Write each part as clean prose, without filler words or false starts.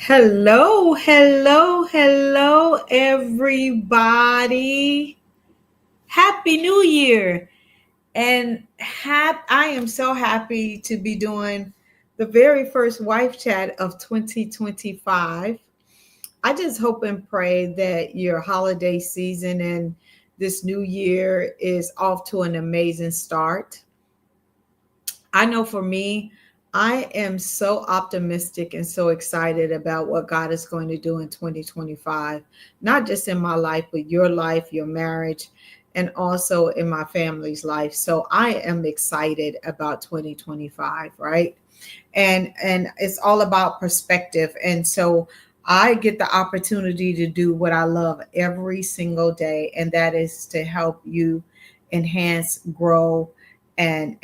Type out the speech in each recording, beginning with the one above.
Hello, hello, hello, everybody. Happy New Year. I am so happy to be doing the very first wife chat of 2025. I just hope and pray that your holiday season and this new year is off to an amazing start. I know for me, I am so optimistic and so excited about what God is going to do in 2025, not just in my life, your marriage, and also in my family's life. So I am excited about 2025, right? And it's all about perspective. And so I get the opportunity to do what I love every single day, and that is to help you enhance, grow, and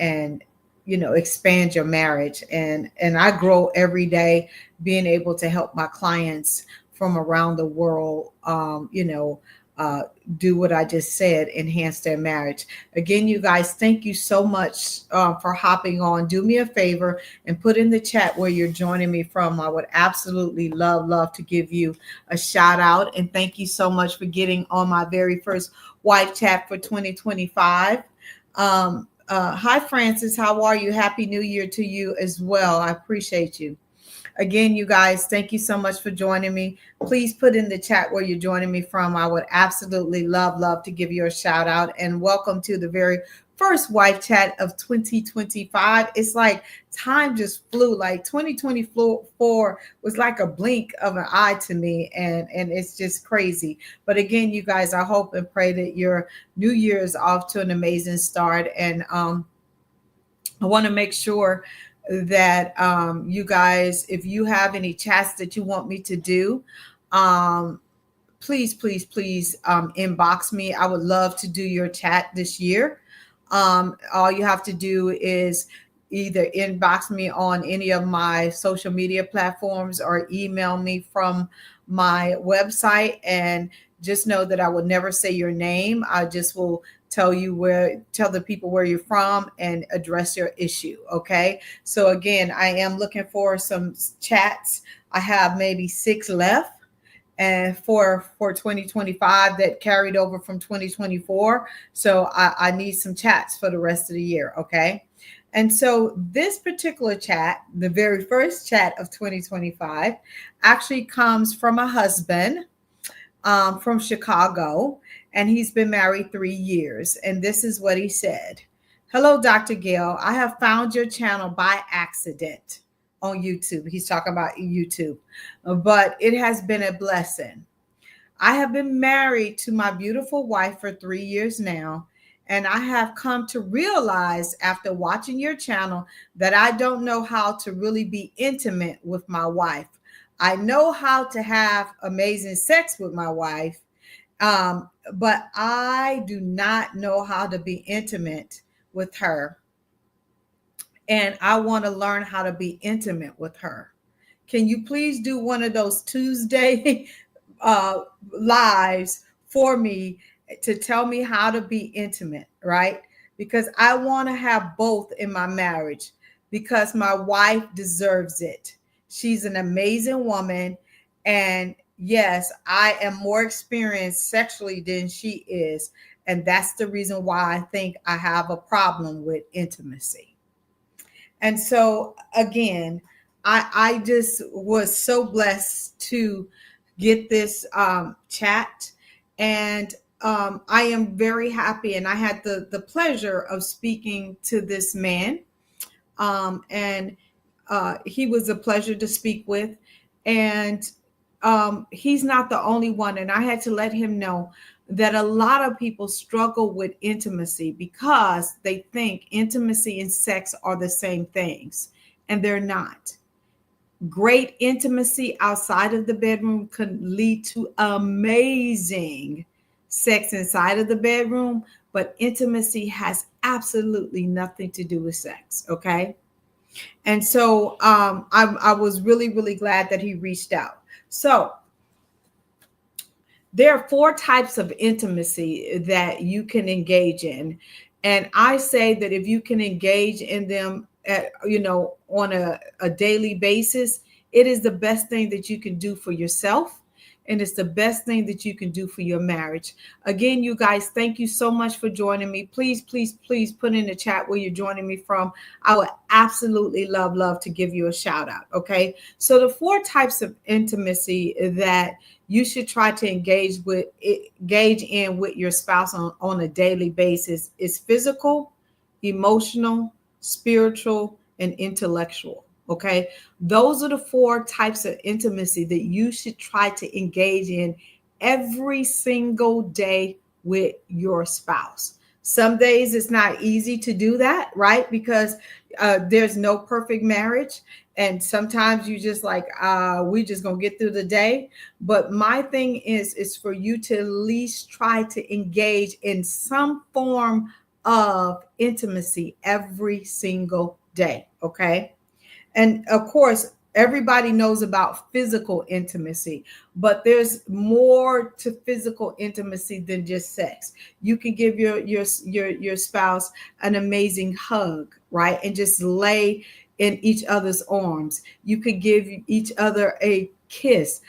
expand your marriage. And I grow every day being able to help my clients from around the world, uh, do what I just said, enhance their marriage. Again, you guys, thank you so much for hopping on. Do me a favor and put in the chat where you're joining me from. I would absolutely love to give you a shout out. And thank you so much for getting on my very first wife chat for 2025. Hi, Francis. How are you? Happy New Year to you as well. I appreciate you. Again, you guys, thank you so much for joining me. Please put in the chat where you're joining me from. I would absolutely love to give you a shout out. And welcome to the very first wife chat of 2025. It's like time just flew. Like 2024 was like a blink of an eye to me, and it's just crazy. But again, you guys, I hope and pray that your new year is off to an amazing start. And I want to make sure that you guys, if you have any chats that you want me to do, um, please inbox me. I would love to do your chat this year. All you have to do is either inbox me on any of my social media platforms or email me from my website, and just know that I will never say your name. I just will tell the people where you're from and address your issue. Okay. So again, I am looking for some chats. I have maybe 6 left and for 2025 that carried over from 2024. So I need some chats for the rest of the year. Okay. And so this particular chat, the very first chat of 2025, actually comes from a husband from Chicago, and he's been married 3 years. And this is what he said. Hello, Dr. Gail. I have found your channel by accident on YouTube. He's talking about YouTube, but it has been a blessing. I have been married to my beautiful wife for 3 years now, and I have come to realize after watching your channel that I don't know how to really be intimate with my wife. I know how to have amazing sex with my wife, but I do not know how to be intimate with her. And I want to learn how to be intimate with her. Can you please do one of those Tuesday uh, lives for me to tell me how to be intimate, right? Because I want to have both in my marriage because my wife deserves it. She's an amazing woman. And yes, I am more experienced sexually than she is. And that's the reason why I think I have a problem with intimacy. And so, again, I just was so blessed to get this chat. And I am very happy. And I had the pleasure of speaking to this man. And he was a pleasure to speak with. And he's not the only one. And I had to let him know that a lot of people struggle with intimacy because they think intimacy and sex are the same things, and they're not. Great intimacy outside of the bedroom can lead to amazing sex inside of the bedroom, but intimacy has absolutely nothing to do with sex. Okay. And so I was really glad that he reached out. So there are 4 types of intimacy that you can engage in. And I say that if you can engage in them on a daily basis, It is the best thing that you can do for yourself, and it's the best thing that you can do for your marriage. Again, you guys, thank you so much for joining me. Please, please, please put in the chat where you're joining me from. I would absolutely love to give you a shout out. Okay. So the four types of intimacy that you should try to engage in with your spouse on a daily basis is physical, emotional, spiritual, and intellectual. Okay. Those are the four types of intimacy that you should try to engage in every single day with your spouse. Some days it's not easy to do that, right? Because there's no perfect marriage. And sometimes you just like, we just gonna get through the day. But my thing is for you to at least try to engage in some form of intimacy every single day. Okay. And of course, everybody knows about physical intimacy, but there's more to physical intimacy than just sex. You can give your spouse an amazing hug, right? And just lay in each other's arms. You could give each other a kiss.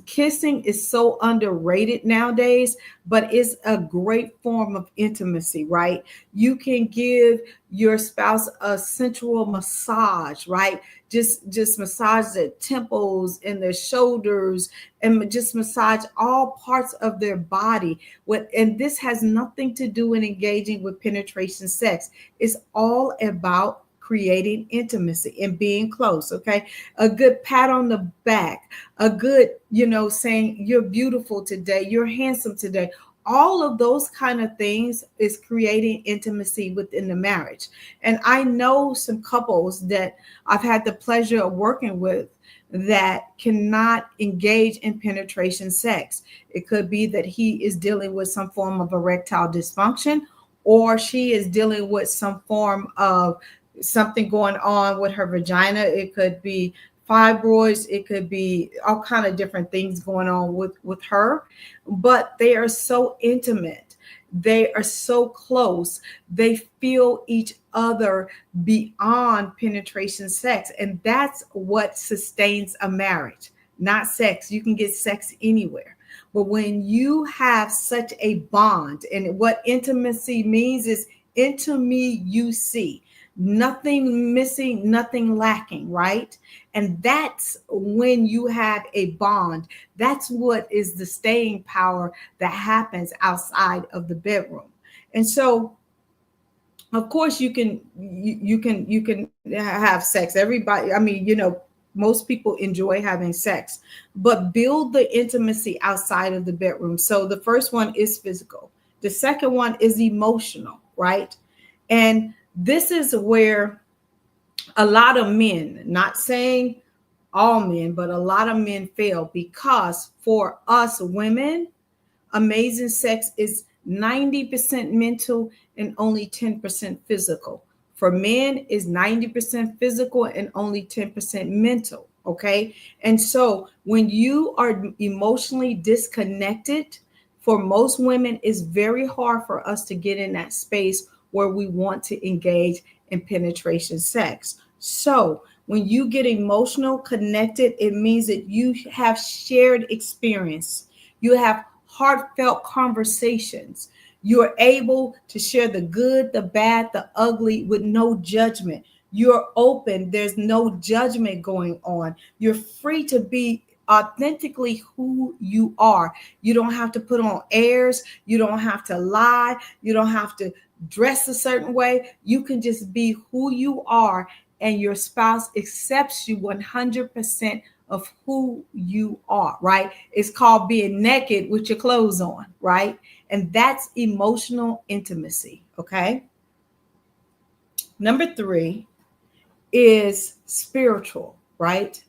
Kissing is so underrated nowadays, but it's a great form of intimacy, right? You can give your spouse a sensual massage, right? Just massage their temples and their shoulders, and just massage all parts of their body. And this has nothing to do in engaging with penetration sex. It's all about creating intimacy and being close. Okay. A good pat on the back, a good, saying you're beautiful today, you're handsome today. All of those kind of things is creating intimacy within the marriage. And I know some couples that I've had the pleasure of working with that cannot engage in penetration sex. It could be that he is dealing with some form of erectile dysfunction, or she is dealing with some form of something going on with her vagina. It could be fibroids, it could be all kind of different things going on with her, but they are so intimate, they are so close, they feel each other beyond penetration sex, and that's what sustains a marriage, not sex. You can get sex anywhere, but when you have such a bond, and what intimacy means is into me you see, nothing missing, nothing lacking, right? And that's when you have a bond. That's what is the staying power that happens outside of the bedroom. And so, of course, you can have sex. Everybody, I mean, most people enjoy having sex, but build the intimacy outside of the bedroom. So the first one is physical. The second one is emotional, right? And this is where a lot of men, not saying all men, but a lot of men fail, because for us women, amazing sex is 90% mental and only 10% physical. For men, is 90% physical and only 10% mental. Okay. And so when you are emotionally disconnected, for most women, it's very hard for us to get in that space where we want to engage in penetration sex. So when you get emotional connected, it means that you have shared experience. You have heartfelt conversations. You're able to share the good, the bad, the ugly with no judgment. You're open. There's no judgment going on. You're free to be authentically who you are. You don't have to put on airs. You don't have to lie. You don't have to dress a certain way. You can just be who you are, and your spouse accepts you 100% of who you are, right? It's called being naked with your clothes on, right? And that's emotional intimacy, okay? Number 3 is spiritual, right?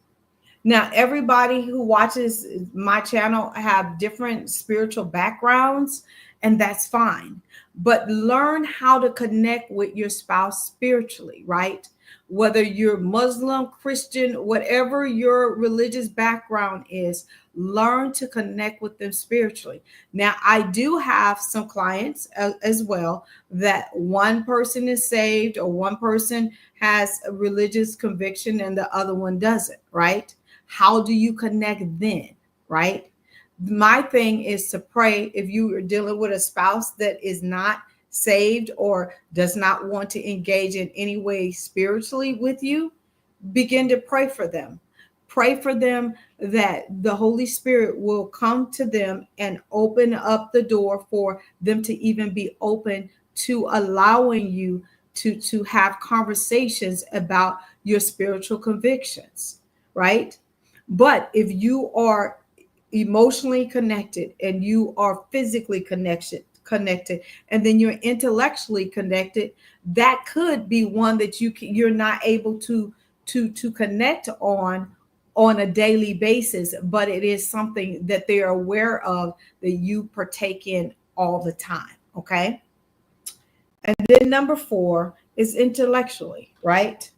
Now, everybody who watches my channel have different spiritual backgrounds, and that's fine. But learn how to connect with your spouse spiritually, right? Whether you're Muslim, Christian, whatever your religious background is, learn to connect with them spiritually. Now, I do have some clients as well that one person is saved or one person has a religious conviction and the other one doesn't, right? How do you connect then, right? My thing is to pray. If you are dealing with a spouse that is not saved or does not want to engage in any way spiritually with you, begin to pray for them. Pray for them that the Holy Spirit will come to them and open up the door for them to even be open to allowing you to have conversations about your spiritual convictions, right? But if you are emotionally connected and you are physically connected and then you're intellectually connected, that could be one that you're not able to connect on a daily basis, but it is something that they're aware of, that you partake in all the time. Okay. And then number 4 is intellectually, right?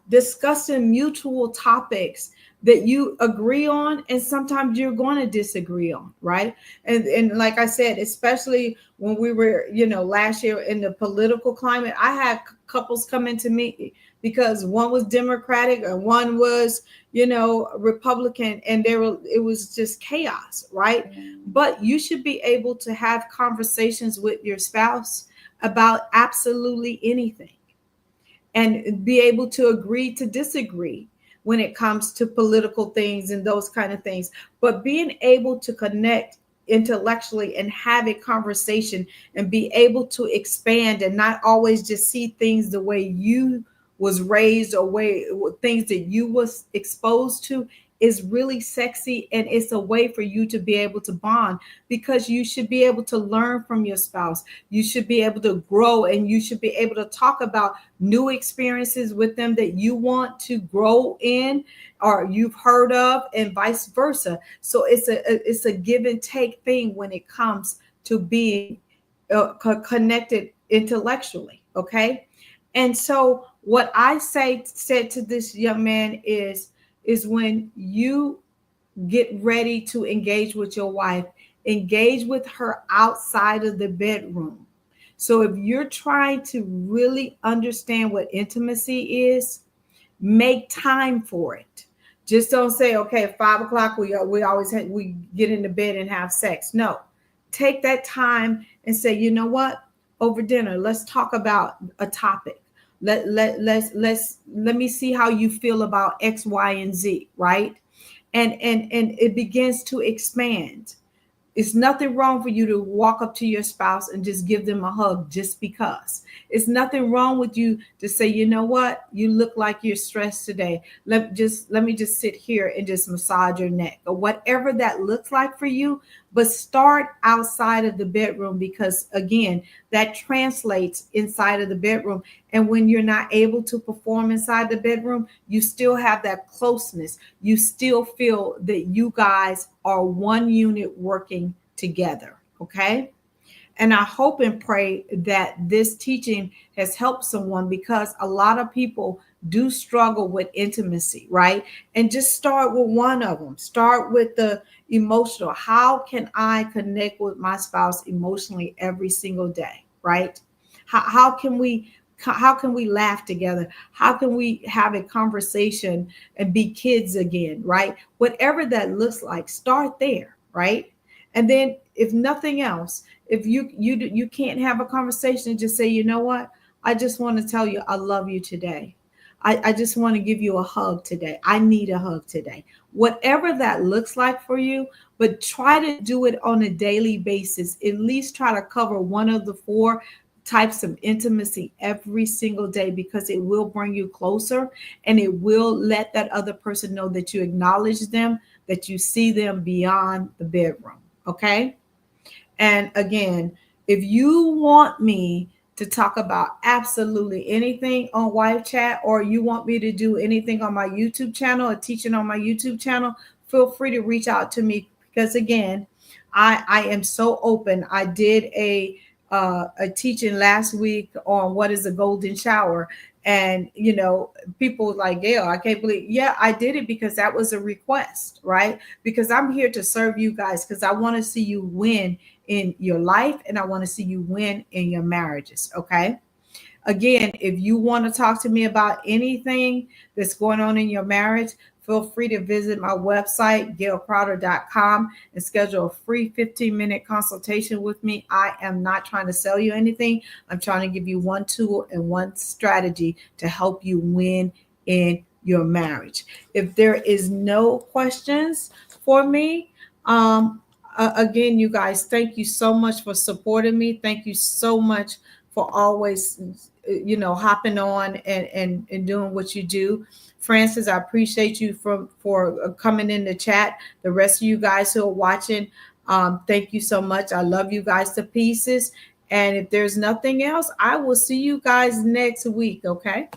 Discussing mutual topics that you agree on and sometimes you're going to disagree on, right? And like I said, especially when we were, last year in the political climate, I had couples come into me because one was Democratic and one was, Republican, and it was just chaos, right? But you should be able to have conversations with your spouse about absolutely anything and be able to agree to disagree when it comes to political things and those kind of things. But being able to connect intellectually and have a conversation and be able to expand and not always just see things the way you was raised or way things that you was exposed to is really sexy, and it's a way for you to be able to bond, because you should be able to learn from your spouse. You should be able to grow, and you should be able to talk about new experiences with them that you want to grow in or you've heard of, and vice versa. So it's a give and take thing when it comes to being connected intellectually. Okay. And so what I said to this young man is when you get ready to engage with your wife, engage with her outside of the bedroom. So if you're trying to really understand what intimacy is, make time for it. Just don't say, okay, at 5 o'clock we get into bed and have sex. No, take that time and say, you know what? Over dinner, let's talk about a topic. Let me see how you feel about X, Y, and Z, right? And it begins to expand. It's nothing wrong for you to walk up to your spouse and just give them a hug just because. It's nothing wrong with you to say, you know what, you look like you're stressed today. Let me just sit here and just massage your neck, or whatever that looks like for you. But start outside of the bedroom, because again, that translates inside of the bedroom. And when you're not able to perform inside the bedroom, you still have that closeness. You still feel that you guys are one unit working together. Okay. And I hope and pray that this teaching has helped someone, because a lot of people do struggle with intimacy, right? And just start with one of them. Start with the emotional. How can I connect with my spouse emotionally every single day, right? How can we laugh together? How can we have a conversation and be kids again, right? Whatever that looks like, start there, right? And then if nothing else, if you can't have a conversation, just say, you know what? I just want to tell you I love you today. I just want to give you a hug today. I need a hug today. Whatever that looks like for you, but try to do it on a daily basis. At least try to cover one of the 4 types of intimacy every single day, because it will bring you closer, and it will let that other person know that you acknowledge them, that you see them beyond the bedroom. Okay. And again, if you want me to talk about absolutely anything on Wife Chat, or you want me to do anything on my YouTube channel or teaching on my YouTube channel, feel free to reach out to me, because again, I am so open. I did a teaching last week on what is a golden shower. And, people like, Gail, I can't believe. Yeah, I did it because that was a request, right? Because I'm here to serve you guys, because I want to see you win in your life, and I want to see you win in your marriages. Okay. Again, if you want to talk to me about anything that's going on in your marriage, feel free to visit my website, gailcrowder.com, and schedule a free 15-minute consultation with me. I am not trying to sell you anything. I'm trying to give you one tool and one strategy to help you win in your marriage. If there is no questions for me, again, you guys, thank you so much for supporting me. Thank you so much for always, hopping on and doing what you do. Francis, I appreciate you for coming in the chat. The rest of you guys who are watching, thank you so much. I love you guys to pieces. And if there's nothing else, I will see you guys next week. Okay.